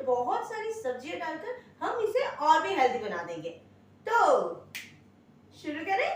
बहुत सारी सब्जियां डालकर हम इसे और भी हेल्दी बना देंगे। तो शुरू करें।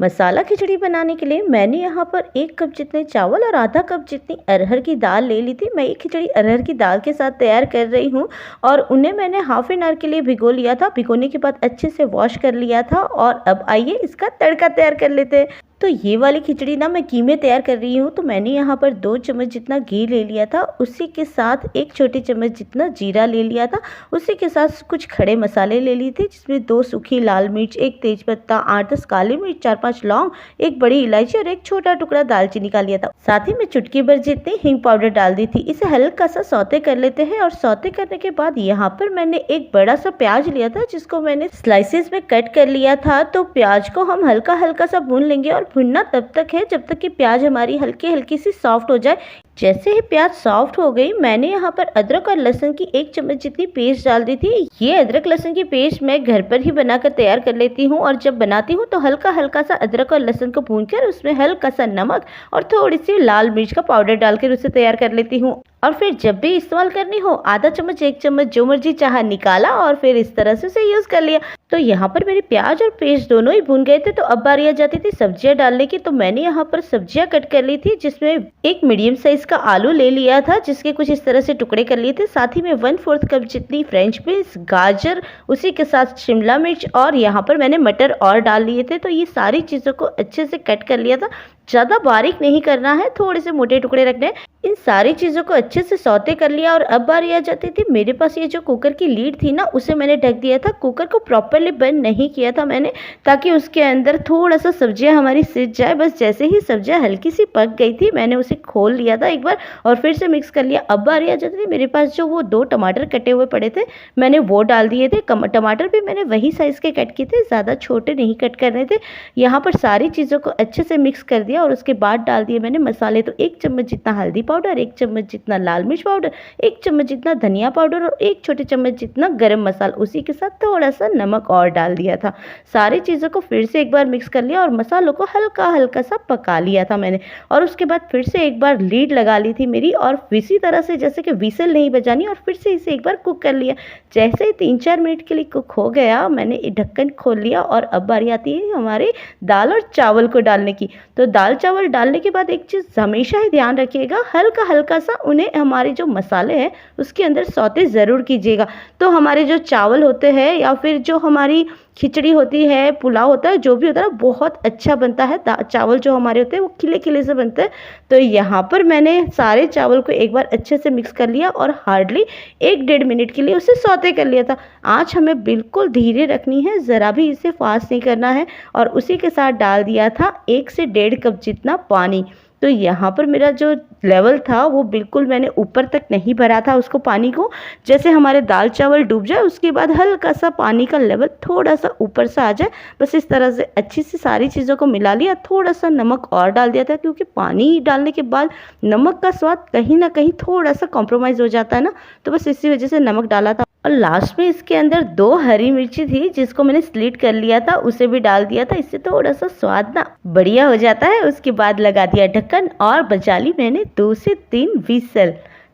मसाला खिचड़ी बनाने के लिए मैंने यहाँ पर 1 कप जितने चावल और आधा कप जितनी अरहर की दाल ले ली थी। मैं ये खिचड़ी अरहर की दाल के साथ तैयार कर रही हूँ और उन्हें मैंने हाफ एन आवर के लिए भिगो लिया था। भिगोने के बाद अच्छे से वॉश कर लिया था और अब आइए इसका तड़का तैयार कर लेते हैं। तो ये वाली खिचड़ी ना मैं घी में तैयार कर रही हूँ। तो मैंने यहाँ पर 2 चम्मच जितना घी ले लिया था, उसी के साथ 1 छोटी चम्मच जितना जीरा ले लिया था, उसी के साथ कुछ खड़े मसाले ले लिए थे जिसमें 2 सूखी लाल मिर्च, 1 तेजपत्ता, 8-10 काली मिर्च, 4-5 लौंग, 1 बड़ी इलायची और 1 छोटा टुकड़ा दालचीनी का लिया था। साथ ही मैं चुटकी भर जितनी हींग पाउडर डाल दी थी। इसे हल्का सा सौते कर लेते हैं और सौते करने के बाद यहाँ पर मैंने एक बड़ा सा प्याज लिया था जिसको मैंने स्लाइसेस में कट कर लिया था। तो प्याज को हम हल्का हल्का सा भून लेंगे और भुनना तब तक है जब तक कि प्याज हमारी हल्की हल्की सी सॉफ्ट हो जाए। जैसे ही प्याज सॉफ्ट हो गई, मैंने यहाँ पर अदरक और लहसुन की 1 चम्मच जितनी पेस्ट डाल दी थी। ये अदरक लहसुन की पेस्ट मैं घर पर ही बनाकर तैयार कर लेती हूँ और जब बनाती हूँ तो हल्का हल्का सा अदरक और लहसुन को भूनकर उसमें हल्का सा नमक और थोड़ी सी लाल मिर्च का पाउडर डालकर उसे तैयार कर लेती हूँ। और फिर जब भी इस्तेमाल करनी हो आधा चम्मच 1 चम्मच जो मर्जी चाहा निकाला और फिर इस तरह से उसे यूज कर लिया। तो यहाँ पर मेरी प्याज और पेस्ट दोनों ही भून गए थे। तो अब बारी आ जाती थी सब्जियां डालने की। तो मैंने यहाँ पर सब्जियां कट कर ली थी जिसमें एक मीडियम साइज का आलू ले लिया था जिसके कुछ इस तरह से टुकड़े कर लिए थे। साथ ही में 1/4 कप जितनी फ्रेंच बीन्स, गाजर, उसी के साथ शिमला मिर्च और यहाँ पर मैंने मटर और डाल लिए थे। तो ये सारी चीज़ों को अच्छे से कट कर लिया था। ज़्यादा बारीक नहीं करना है, थोड़े से मोटे टुकड़े रखने हैं। इन सारी चीज़ों को अच्छे से सौते कर लिया और अब बारी आ जाती थी, मेरे पास ये जो कुकर की लीड थी ना उसे मैंने ढक दिया था। कुकर को प्रॉपरली बंद नहीं किया था मैंने, ताकि उसके अंदर थोड़ा सा सब्जियां हमारी सिज जाए। बस जैसे ही सब्जियां हल्की सी पक गई थी मैंने उसे खोल लिया था एक बार और फिर से मिक्स कर लिया। अब बारी आ जाती थी, मेरे पास जो वो 2 टमाटर कटे हुए पड़े थे मैंने वो डाल दिए थे। टमाटर भी मैंने वही साइज़ के कट किए थे, ज़्यादा छोटे नहीं कट करने थे। यहाँ पर सारी चीज़ों को अच्छे से मिक्स कर दिया और उसके बाद डाल दिए मैंने मसाले। तो 1 चम्मच जितना हल्दी पाउडर, 1 चम्मच जितना लाल मिर्च पाउडर, 1 चम्मच जितना धनिया पाउडर और 1 छोटे चम्मच जितना गरम मसाला, उसी के साथ थोड़ा सा नमक और डाल दिया था। सारी चीज़ों को फिर से एक बार मिक्स कर लिया और मसालों को हल्का हल्का सा पका लिया था मैंने। और उसके बाद फिर से एक बार लीड लगा ली थी मेरी और इसी तरह से जैसे कि विसल नहीं बजानी और फिर से इसे एक बार कुक कर लिया। जैसे ही 3-4 मिनट के लिए कुक हो गया मैंने ढक्कन खोल लिया और अब बारी आती है हमारे दाल और चावल को डालने की। तो दाल चावल डालने के बाद एक चीज़ हमेशा ही ध्यान रखिएगा, हल्का हल्का सा उन्हें हमारे जो मसाले हैं उसके अंदर सौते ज़रूर कीजिएगा। तो हमारे जो चावल होते हैं या फिर जो हमारी खिचड़ी होती है, पुलाव होता है, जो भी होता है बहुत अच्छा बनता है। चावल जो हमारे होते हैं वो खिले खिले से बनते हैं। तो यहाँ पर मैंने सारे चावल को एक बार अच्छे से मिक्स कर लिया और हार्डली 1-1.5 मिनट के लिए उसे सौते कर लिया था। आँच हमें बिल्कुल धीरे रखनी है, ज़रा भी इसे फास्ट नहीं करना है। और उसी के साथ डाल दिया था 1 से 1.5 कप जितना पानी। तो यहाँ पर मेरा जो लेवल था वो बिल्कुल मैंने ऊपर तक नहीं भरा था उसको, पानी को। जैसे हमारे दाल चावल डूब जाए उसके बाद हल्का सा पानी का लेवल थोड़ा सा ऊपर से आ जाए, बस इस तरह से अच्छी से सारी चीज़ों को मिला लिया। थोड़ा सा नमक और डाल दिया था क्योंकि पानी डालने के बाद नमक का स्वाद कहीं ना कहीं थोड़ा सा कॉम्प्रोमाइज़ हो जाता है ना, तो बस इसी वजह से नमक डाला था। और लास्ट में इसके अंदर 2 हरी मिर्ची थी जिसको मैंने स्लिट कर लिया था, उसे भी डाल दिया था। इससे थोड़ा सा स्वाद ना बढ़िया हो जाता है। उसके बाद लगा दिया ढक्कन और बजा ली मैंने 2 से 3 विसल।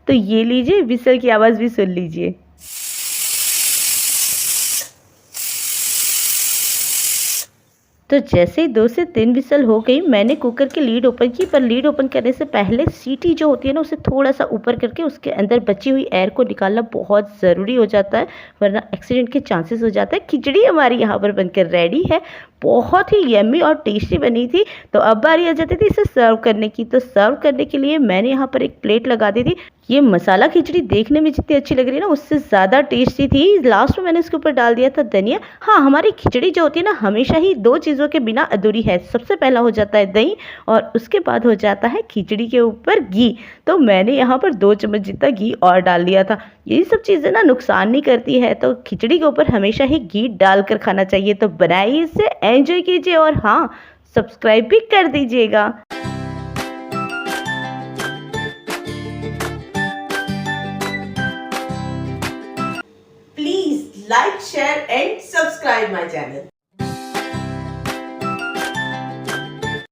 तो ये लीजिए, विसल की आवाज़ भी सुन लीजिए। तो जैसे ही 2 से 3 विसल हो गई मैंने कुकर की लीड ओपन की, पर लीड ओपन करने से पहले सीटी जो होती है ना उसे थोड़ा सा ऊपर करके उसके अंदर बची हुई एयर को निकालना बहुत ज़रूरी हो जाता है, वरना एक्सीडेंट के चांसेस हो जाते हैं। खिचड़ी हमारी यहाँ पर बनकर रेडी है, बहुत ही यम्मी और टेस्टी बनी थी। तो अब बारी आ जाती थी इसे सर्व करने की। तो सर्व करने के लिए मैंने यहाँ पर एक प्लेट लगा दी थी। ये मसाला खिचड़ी देखने में जितनी अच्छी लग रही है ना उससे ज़्यादा टेस्टी थी। लास्ट में मैंने इसके ऊपर डाल दिया था धनिया। हाँ, हमारी खिचड़ी जो होती है ना हमेशा ही 2 चीज़ों के बिना अधूरी है। सबसे पहला हो जाता है दही और उसके बाद हो जाता है खिचड़ी के ऊपर घी। तो मैंने यहाँ पर 2 चम्मच जितना घी और डाल दिया था। ये सब चीज़ें ना नुकसान नहीं करती है, तो खिचड़ी के ऊपर हमेशा ही घी डालकर खाना चाहिए। तो बनाइए इसे, एंजॉय कीजिए और हाँ, सब्सक्राइब भी कर दीजिएगा। Please like, share and subscribe my channel.